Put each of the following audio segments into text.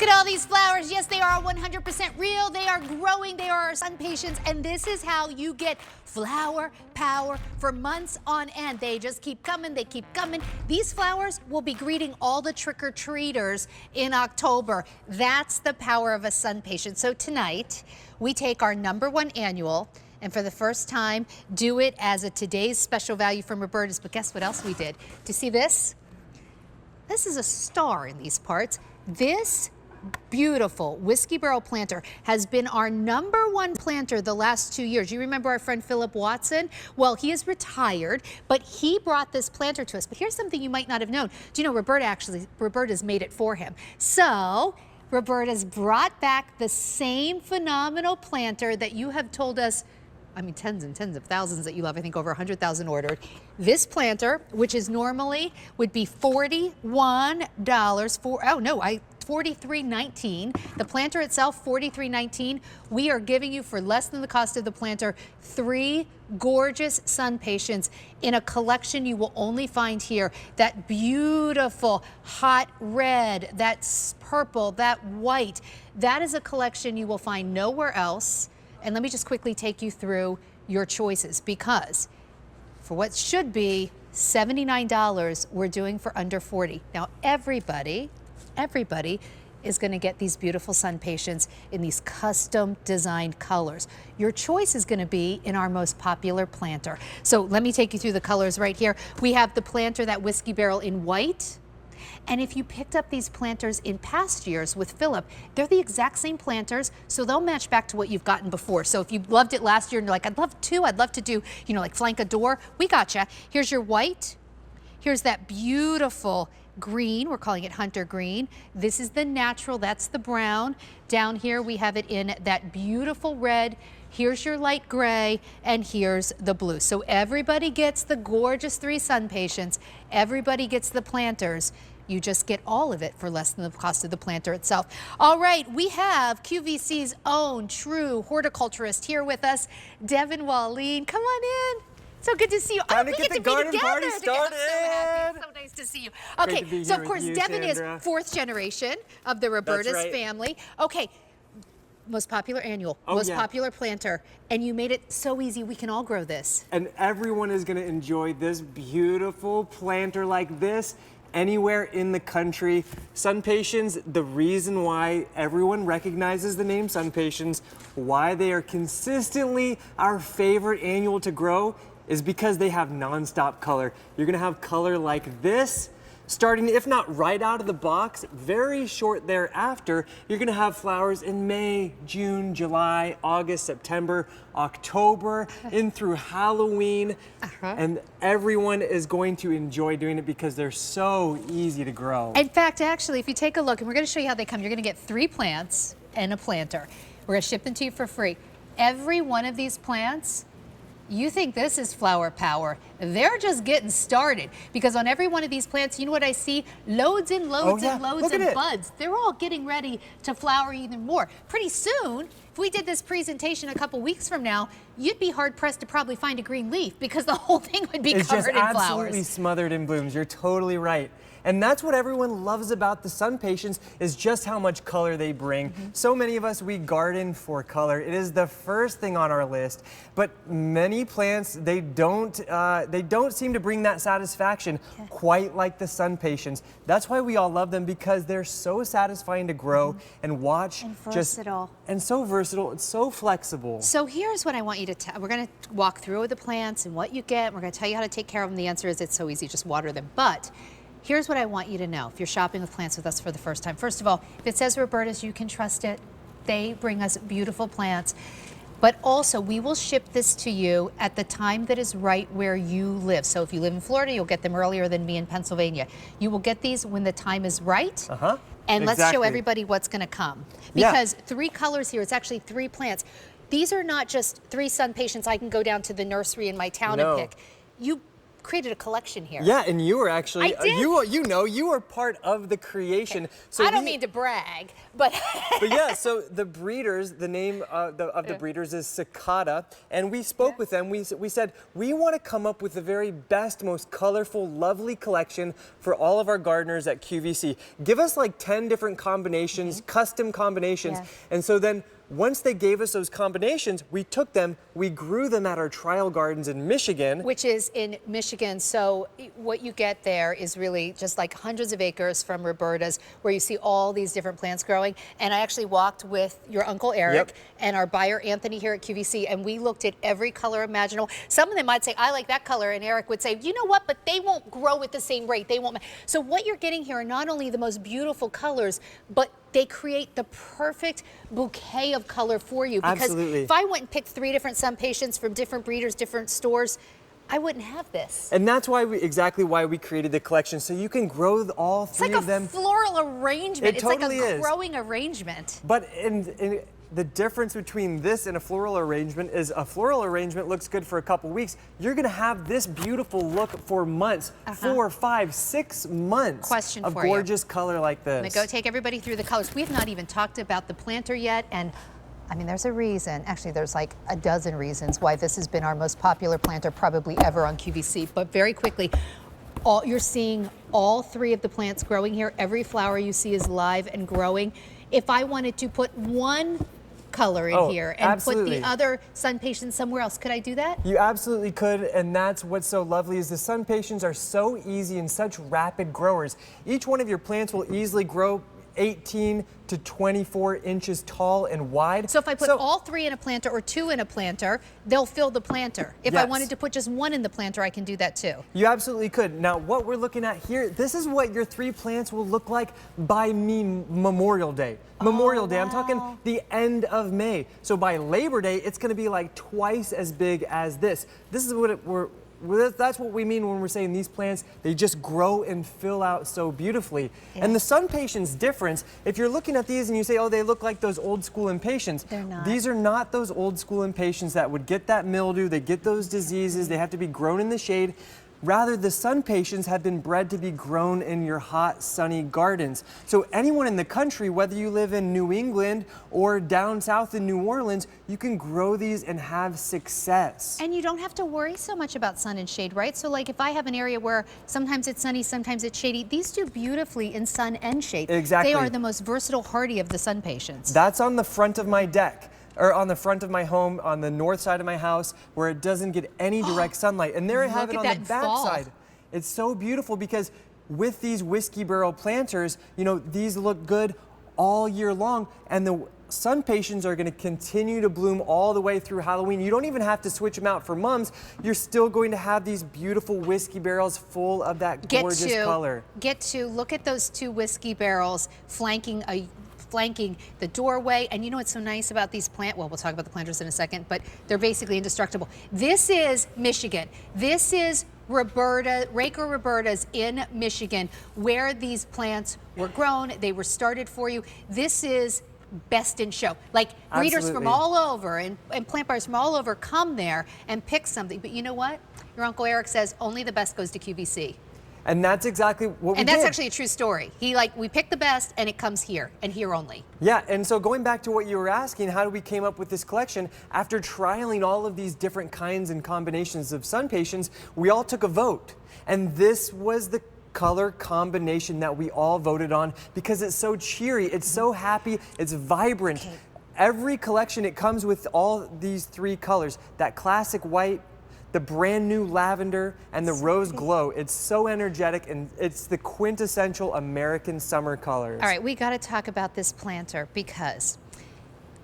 Look at all these flowers. Yes, they are 100% real. They are growing. They are our sun patients. And this is how you get flower power for months on end. They just keep coming. They keep coming. These flowers will be greeting all the trick-or-treaters in October. That's the power of a sun patient. So tonight, we take our #1 annual and for the first time, do it as a today's special value from Roberta's. But guess what else we did? Do you see this? This is a star in these parts. This beautiful whiskey barrel planter has been our #1 planter the last 2 years. You remember our friend Philip Watson? Well, he is retired, but he brought this planter to us. But here's something you might not have known. Do you know Roberta's made it for him. So Roberta's brought back the same phenomenal planter that you have told us, I mean, tens and tens of thousands that you love. I think over 100,000 ordered. This planter, which is normally would be $41 for, $43.19. The planter itself, $43.19. We are giving you for less than the cost of the planter 3 gorgeous sun patients in a collection you will only find here. That beautiful hot red, that purple, that white. That is a collection you will find nowhere else. And let me just quickly take you through your choices, because for what should be $79, we're doing for under $40. Now everybody is going to get these beautiful sun patients in these custom designed colors. Your choice is going to be in our most popular planter. So let me take you through the colors right here. We have the planter, that whiskey barrel in white. And if you picked up these planters in past years with Philip, they're the exact same planters, so they'll match back to what you've gotten before. So if you loved it last year and you're like, I'd love to do, you know, like flank a door, we gotcha. Here's your white. Here's that beautiful green. We're calling it hunter green. This is the natural, that's the brown. Down here we have it in that beautiful red. Here's your light gray, and here's the blue. So everybody gets the gorgeous 3 sun patients. Everybody gets the planters. You just get all of it for less than the cost of the planter itself. All right, we have QVC's own true horticulturist here with us, Devin Walleen. Come on in. So good to see you. Time to get the garden party started. I'm so happy. It's so nice to see you. Okay, so of course, Devin is 4th generation of the Roberta's family. Okay, most popular annual, most popular planter, and you made it so easy we can all grow this. And everyone is going to enjoy this beautiful planter like this anywhere in the country. Sun patients, the reason why everyone recognizes the name sun patients, why they are consistently our favorite annual to grow, is because they have nonstop color. You're gonna have color like this, starting, if not right out of the box, very short thereafter. You're gonna have flowers in May, June, July, August, September, October, in through Halloween. And everyone is going to enjoy doing it because they're so easy to grow. In fact, actually, if you take a look, and we're gonna show you how they come, you're gonna get 3 plants and a planter. We're gonna ship them to you for free. Every one of these plants, you think this is flower power. They're just getting started, because on every one of these plants, you know what I see? Loads and loads and loads of buds. They're all getting ready to flower even more. Pretty soon, if we did this presentation a couple weeks from now, you'd be hard pressed to probably find a green leaf, because the whole thing would be covered in flowers. It's just absolutely smothered in blooms. You're totally right. And that's what everyone loves about the sun patients, is just how much color they bring. So many of us, we garden for color. It is the first thing on our list. But many plants, they don't seem to bring that satisfaction quite like the sun patients. That's why we all love them, because they're so satisfying to grow and watch. And versatile. And so versatile, it's so flexible. So here's what I want you to tell. We're gonna walk through the plants and what you get. We're gonna tell you how to take care of them. The answer is it's so easy, just water them. But here's what I want you to know if you're shopping with plants with us for the first time. First of all, if it says Roberta's, you can trust it. They bring us beautiful plants. But also, we will ship this to you at the time that is right where you live. So if you live in Florida, you'll get them earlier than me in Pennsylvania. You will get these when the time is right. And let's show everybody what's going to come. Because 3 colors here, it's actually 3 plants. These are not just 3 sun patients I can go down to the nursery in my town and pick. You created a collection here. Yeah, and you were actually, I did. you were part of the creation. Okay. So I don't mean to brag, but. But yeah, so the breeders, the name of the breeders is Cicada, and we spoke with them. We said, we want to come up with the very best, most colorful, lovely collection for all of our gardeners at QVC. Give us like 10 different combinations, custom combinations. And so then once they gave us those combinations, we took them, we grew them at our trial gardens in Michigan. Which is in Michigan. So what you get there is really just like hundreds of acres from Roberta's, where you see all these different plants growing. And I actually walked with your uncle Eric and our buyer Anthony here at QVC, and we looked at every color imaginable. Some of them might say, I like that color, and Eric would say, you know what, but they won't grow at the same rate. They won't. So what you're getting here are not only the most beautiful colors, but they create the perfect bouquet of color for you. Because if I went and picked 3 different SunPatiens from different breeders, different stores, I wouldn't have this. And that's why exactly why we created the collection, so you can grow all 3 of them. It's like a floral arrangement. It totally it's like a growing arrangement. But the difference between this and a floral arrangement is a floral arrangement looks good for a couple weeks. You're gonna have this beautiful look for months, 4, 5, 6 months Question of for you. gorgeous color like this. I'm gonna go take everybody through the colors. We've not even talked about the planter yet, and I mean, there's a reason. Actually, there's like a dozen reasons why this has been our most popular planter probably ever on QVC. But very quickly, you're seeing all 3 of the plants growing here. Every flower you see is live and growing. If I wanted to put one color in here and put the other SunPatiens somewhere else, could I do that? You absolutely could, and that's what's so lovely is the SunPatiens are so easy and such rapid growers. Each one of your plants will easily grow 18 to 24 inches tall and wide. So if I put all 3 in a planter or 2 in a planter, they'll fill the planter. If I wanted to put just 1 in the planter, I can do that too. You absolutely could. Now what we're looking at here, this is what your 3 plants will look like by Memorial Day. Memorial Day, I'm talking the end of May. So by Labor Day, it's gonna be like twice as big as this. This is what that's what we mean when we're saying these plants, they just grow and fill out so beautifully. And the SunPatiens difference, if you're looking at these and you say, oh, they look like those old school impatiens. They're not. These are not those old school impatiens that would get that mildew, they get those diseases, they have to be grown in the shade. Rather, the SunPatiens have been bred to be grown in your hot, sunny gardens. So anyone in the country, whether you live in New England or down south in New Orleans, you can grow these and have success. And you don't have to worry so much about sun and shade, right? So like if I have an area where sometimes it's sunny, sometimes it's shady, these do beautifully in sun and shade. Exactly. They are the most versatile, hardy of the SunPatiens. That's on the front of my deck, or on the front of my home, on the north side of my house, where it doesn't get any direct sunlight. And there I have it on the back side. It's so beautiful because with these whiskey barrel planters, you know, these look good all year long, and the SunPatiens are gonna continue to bloom all the way through Halloween. You don't even have to switch them out for mums. You're still going to have these beautiful whiskey barrels full of that gorgeous color. Look at those 2 whiskey barrels flanking the doorway. And you know what's so nice about these we'll talk about the planters in a second, but they're basically indestructible. This is Michigan. This is Raker Roberta's in Michigan, where these plants were grown. They were started for you. This is best in show. Like breeders from all over and plant buyers from all over come there and pick something. But you know what? Your Uncle Eric says only the best goes to QVC. And that's exactly what we did. And that's actually a true story. We picked the best and it comes here and here only. Yeah, and so going back to what you were asking, how do we came up with this collection? After trialing all of these different kinds and combinations of SunPatiens, we all took a vote. And this was the color combination that we all voted on because it's so cheery, it's so happy, it's vibrant. Every collection, it comes with all these 3 colors, that classic white, the brand new lavender, and the rose glow. It's so energetic, and it's the quintessential American summer colors. All right, we got to talk about this planter because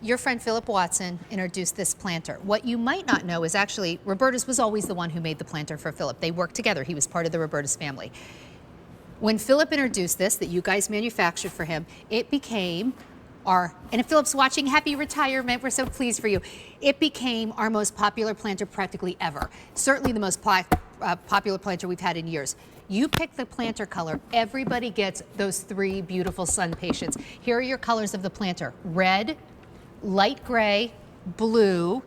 your friend Philip Watson introduced this planter. What you might not know is actually Roberta's was always the one who made the planter for Philip. They worked together. He was part of the Roberta's family. When Philip introduced this, that you guys manufactured for him, it became and if Philip's watching, happy retirement, we're so pleased for you. It became our most popular planter practically ever. Certainly the most popular planter we've had in years. You pick the planter color, everybody gets those 3 beautiful SunPatiens. Here are your colors of the planter: red, light gray, blue,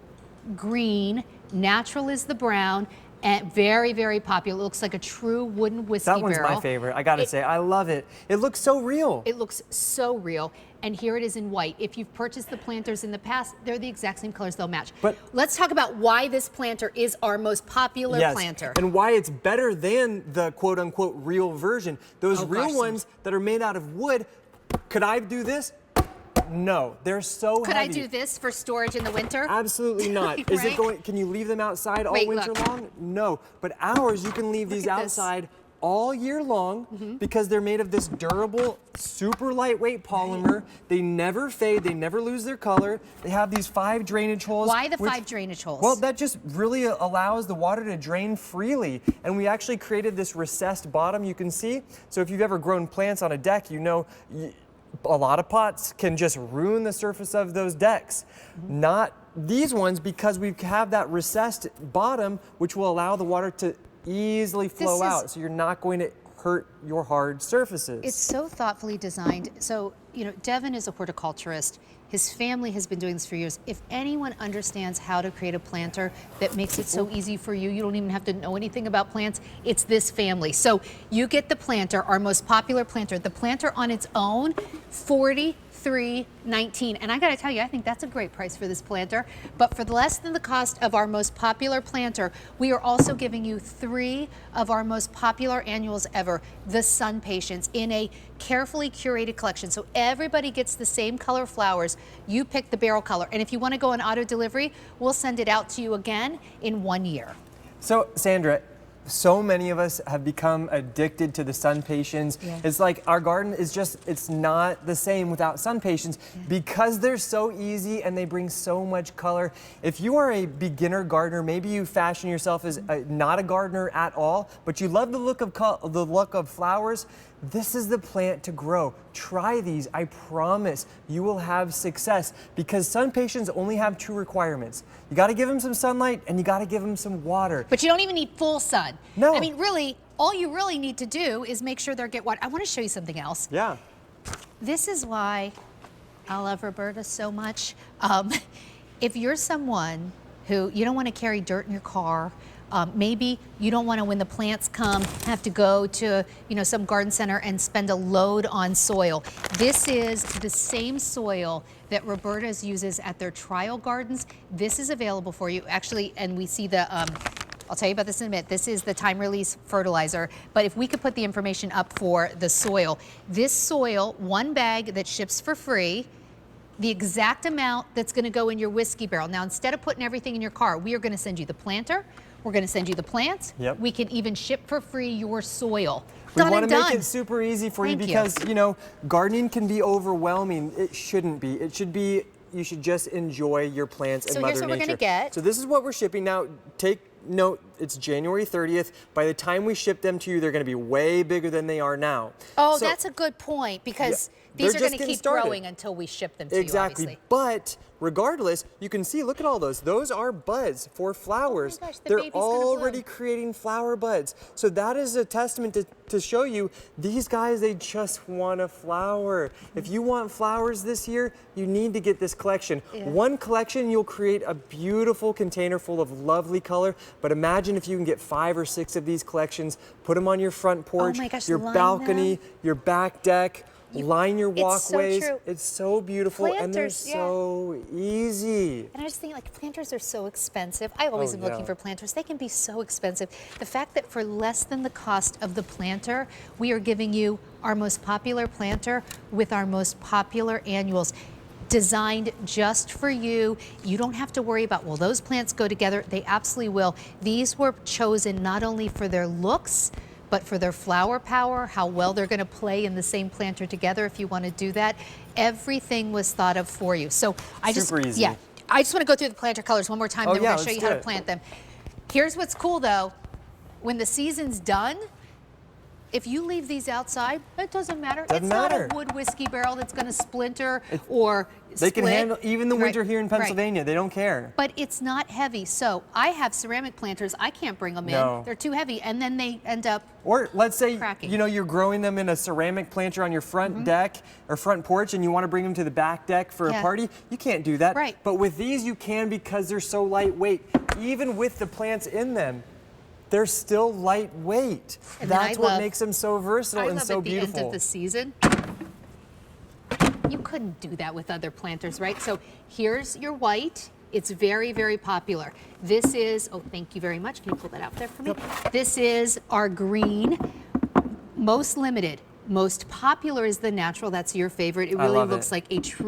green, natural is the brown, And very, very popular. It looks like a true wooden whiskey barrel. That one's my favorite. I gotta say, I love it. It looks so real. It looks so real. And here it is in white. If you've purchased the planters in the past, they're the exact same colors, they'll match. But let's talk about why this planter is our most popular planter. And why it's better than the quote unquote real version. Those real ones that are made out of wood, could I do this? No, they're so Could heavy. I do this for storage in the winter? Absolutely not. Right? Is it going? Can you leave them outside all winter long? No, but ours you can leave these outside all year long because they're made of this durable, super lightweight polymer. They never fade. They never lose their color. They have these 5 drainage holes. Why the 5 drainage holes? Well, that just really allows the water to drain freely. And we actually created this recessed bottom you can see. So if you've ever grown plants on a deck, you know a lot of pots can just ruin the surface of those decks. Not these ones, because we have that recessed bottom, which will allow the water to easily flow out. So you're not going to hurt your hard surfaces. It's so thoughtfully designed. So, you know, Devin is a horticulturist. His family has been doing this for years. If anyone understands how to create a planter that makes it so easy for you, you don't even have to know anything about plants, it's this family. So you get the planter, our most popular planter. The planter on its own, $43.19. And I gotta tell you, I think that's a great price for this planter. But for less than the cost of our most popular planter, we are also giving you 3 of our most popular annuals ever, the SunPatiens, in a carefully curated collection. So everybody gets the same color flowers. You pick the barrel color. And if you want to go on auto delivery, we'll send it out to you again in 1 year. So, Sandra, so many of us have become addicted to the SunPatiens. It's like our garden is just, it's not the same without SunPatiens because they're so easy and they bring so much color. If you are a beginner gardener, maybe you fashion yourself as not a gardener at all, but you love the look of flowers, this is the plant to grow. Try these. I promise you will have success because SunPatiens only have 2 requirements. You got to give them some sunlight and you got to give them some water. But you don't even need full sun. No. I mean, really, all you really need to do is make sure they get water. I want to show you something else. Yeah. This is why I love Roberta so much. If you're someone who you don't want to carry dirt in your car, maybe you don't want to, when the plants come, have to go to some garden center and spend a load on soil. This is the same soil that Roberta's uses at their trial gardens. This is available for you, actually, and we see the, I'll tell you about this in a minute. This is the time-release fertilizer, but if we could put the information up for the soil. This soil, 1 bag that ships for free, the exact amount that's gonna go in your whiskey barrel. Now, instead of putting everything in your car, we are gonna send you the planter, we're going to send you the plants. We can even ship for free your soil. We want to make it super easy for you because, you know, gardening can be overwhelming. It shouldn't be. It should be, you should just enjoy your plants and Mother Nature. So here's what we're going to get. So this is what we're shipping now. Take note, it's January 30th. By the time we ship them to you, they're going to be way bigger than they are now. Oh, so, that's a good point because these are going to keep growing until we ship them to you, obviously. But regardless, you can see, look at all those. Those are buds for flowers. Oh my gosh, they're already creating flower buds. So that is a testament to show you these guys, they just want a flower. If you want flowers this year, you need to get this collection. One collection, you'll create a beautiful container full of lovely color. But imagine if you can get 5 or 6 of these collections, put them on your front porch, your balcony, your back deck. Line your walkways. It's so beautiful and they're so easy. And I just think, like, planters are so expensive. I always am looking for planters. They can be so expensive. The fact that for less than the cost of the planter, we are giving you our most popular planter with our most popular annuals, designed just for you. You don't have to worry about, will those plants go together? They absolutely will. These were chosen not only for their looks, but for their flower power, how well they're going to play in the same planter together if you want to do that. Everything was thought of for you. So I just, I just want to go through the planter colors one more time, then we're going to show you how to plant them. Here's what's cool though. When the season's done, if you leave these outside, it doesn't matter. It's not a wood whiskey barrel that's going to splinter or They can handle even the winter here in Pennsylvania. They don't care. But it's not heavy. So I have ceramic planters. I can't bring them in. They're too heavy, and then they end up Or let's say cracking. you know you're growing them in a ceramic planter on your front deck or front porch, and you want to bring them to the back deck for a party. You can't do that. But with these, you can because they're so lightweight. Even with the plants in them, they're still lightweight. And then That's what makes them so versatile and so beautiful. At the end of the season, you couldn't do that with other planters, right? So here's your white. It's very, very popular. This is, oh, thank you very much. Can you pull that out there for me? Yep. This is our green, most limited. Most popular is the natural. That's your favorite. It really looks like a true